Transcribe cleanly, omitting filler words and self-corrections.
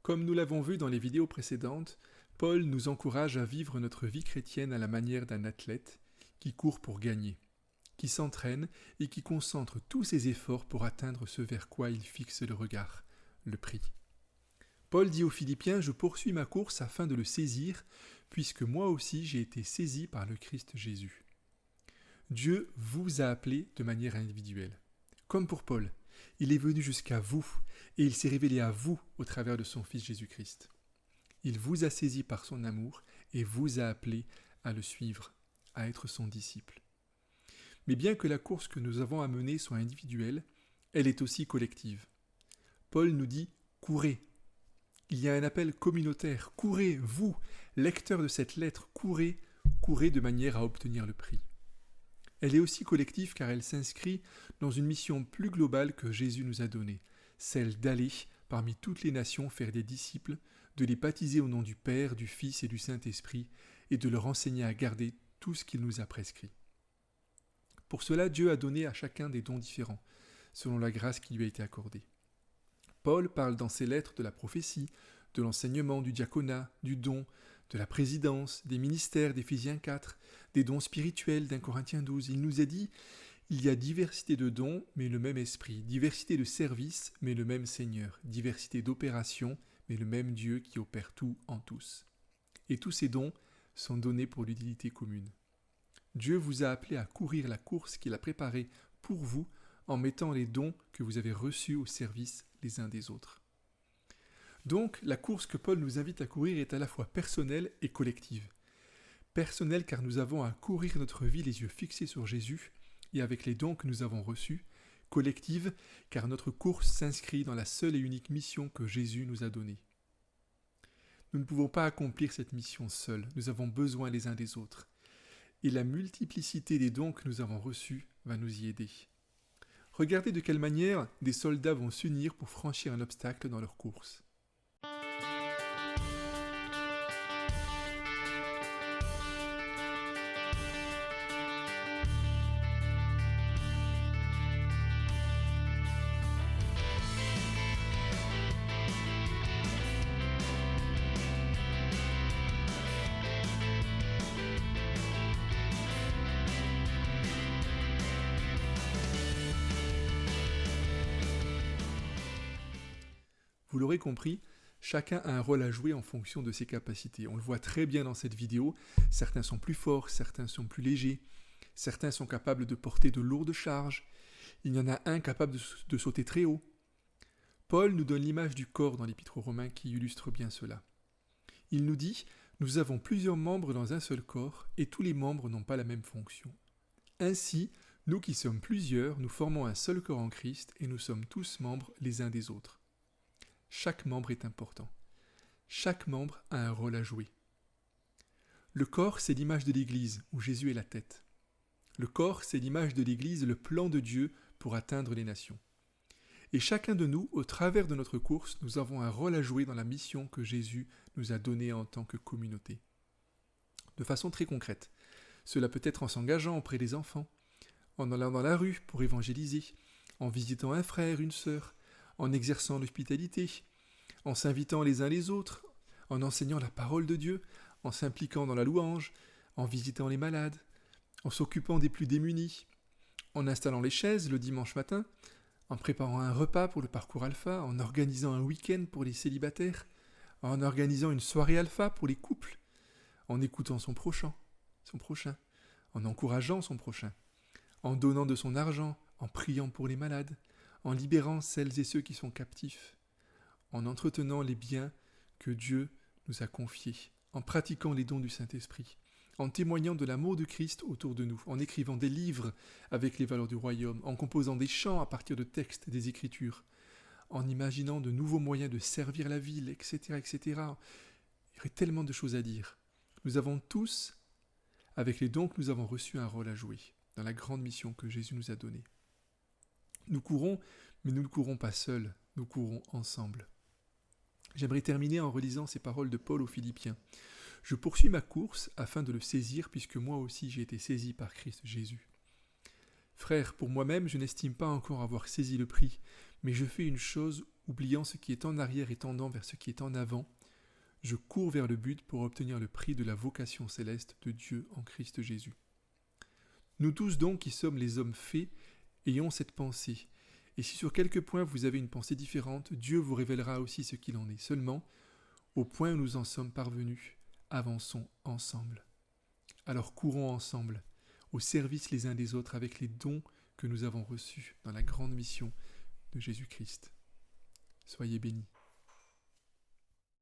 Comme nous l'avons vu dans les vidéos précédentes, Paul nous encourage à vivre notre vie chrétienne à la manière d'un athlète qui court pour gagner, qui s'entraîne et qui concentre tous ses efforts pour atteindre ce vers quoi il fixe le regard, le prix. Paul dit aux Philippiens « Je poursuis ma course afin de le saisir, puisque moi aussi j'ai été saisi par le Christ Jésus. » Dieu vous a appelé de manière individuelle. Comme pour Paul, il est venu jusqu'à vous et il s'est révélé à vous au travers de son Fils Jésus-Christ. Il vous a saisi par son amour et vous a appelé à le suivre, à être son disciple. Mais bien que la course que nous avons à mener soit individuelle, elle est aussi collective. Paul nous dit « Courez ». Il y a un appel communautaire. Courez, vous, lecteurs de cette lettre, courez, courez de manière à obtenir le prix. Elle est aussi collective car elle s'inscrit dans une mission plus globale que Jésus nous a donnée, celle d'aller parmi toutes les nations faire des disciples, de les baptiser au nom du Père, du Fils et du Saint-Esprit, et de leur enseigner à garder tout ce qu'il nous a prescrit. Pour cela, Dieu a donné à chacun des dons différents, selon la grâce qui lui a été accordée. Paul parle dans ses lettres de la prophétie, de l'enseignement, du diaconat, du don, de la présidence, des ministères d'Éphésiens 4, des dons spirituels d'1 Corinthiens 12. Il nous a dit « Il y a diversité de dons, mais le même esprit, diversité de services, mais le même Seigneur, diversité d'opérations, mais le même Dieu qui opère tout en tous. » Et tous ces dons sont donnés pour l'utilité commune. Dieu vous a appelé à courir la course qu'il a préparée pour vous en mettant les dons que vous avez reçus au service les uns des autres. Donc, la course que Paul nous invite à courir est à la fois personnelle et collective. Personnelle car nous avons à courir notre vie les yeux fixés sur Jésus et avec les dons que nous avons reçus. Collective car notre course s'inscrit dans la seule et unique mission que Jésus nous a donnée. Nous ne pouvons pas accomplir cette mission seuls, nous avons besoin les uns des autres. Et la multiplicité des dons que nous avons reçus va nous y aider. Regardez de quelle manière des soldats vont s'unir pour franchir un obstacle dans leur course. Vous l'aurez compris, chacun a un rôle à jouer en fonction de ses capacités. On le voit très bien dans cette vidéo, certains sont plus forts, certains sont plus légers, certains sont capables de porter de lourdes charges, il y en a un capable de sauter très haut. Paul nous donne l'image du corps dans l'Épître aux Romains qui illustre bien cela. Il nous dit « Nous avons plusieurs membres dans un seul corps et tous les membres n'ont pas la même fonction. Ainsi, nous qui sommes plusieurs, nous formons un seul corps en Christ et nous sommes tous membres les uns des autres. » Chaque membre est important. Chaque membre a un rôle à jouer. Le corps, c'est l'image de l'Église, où Jésus est la tête. Le corps, c'est l'image de l'Église, le plan de Dieu pour atteindre les nations. Et chacun de nous, au travers de notre course, nous avons un rôle à jouer dans la mission que Jésus nous a donnée en tant que communauté. De façon très concrète, cela peut être en s'engageant auprès des enfants, en allant dans la rue pour évangéliser, en visitant un frère, une sœur, en exerçant l'hospitalité, en s'invitant les uns les autres, en enseignant la parole de Dieu, en s'impliquant dans la louange, en visitant les malades, en s'occupant des plus démunis, en installant les chaises le dimanche matin, en préparant un repas pour le parcours alpha, en organisant un week-end pour les célibataires, en organisant une soirée alpha pour les couples, en écoutant son prochain, en encourageant son prochain, en donnant de son argent, en priant pour les malades, en libérant celles et ceux qui sont captifs, en entretenant les biens que Dieu nous a confiés, en pratiquant les dons du Saint-Esprit, en témoignant de l'amour de Christ autour de nous, en écrivant des livres avec les valeurs du royaume, en composant des chants à partir de textes des Écritures, en imaginant de nouveaux moyens de servir la ville, etc., etc. Il y aurait tellement de choses à dire. Nous avons tous, avec les dons que nous avons reçus, un rôle à jouer dans la grande mission que Jésus nous a donnée. Nous courons, mais nous ne courons pas seuls, nous courons ensemble. J'aimerais terminer en relisant ces paroles de Paul aux Philippiens. « Je poursuis ma course afin de le saisir, puisque moi aussi j'ai été saisi par Christ Jésus. » Frères, pour moi-même, je n'estime pas encore avoir saisi le prix, mais je fais une chose oubliant ce qui est en arrière et tendant vers ce qui est en avant, je cours vers le but pour obtenir le prix de la vocation céleste de Dieu en Christ Jésus. Nous tous donc qui sommes les hommes faits, ayons cette pensée. Et si sur quelques points vous avez une pensée différente, Dieu vous révélera aussi ce qu'il en est. Seulement, au point où nous en sommes parvenus, avançons ensemble. Alors courons ensemble, au service les uns des autres avec les dons que nous avons reçus dans la grande mission de Jésus-Christ. Soyez bénis.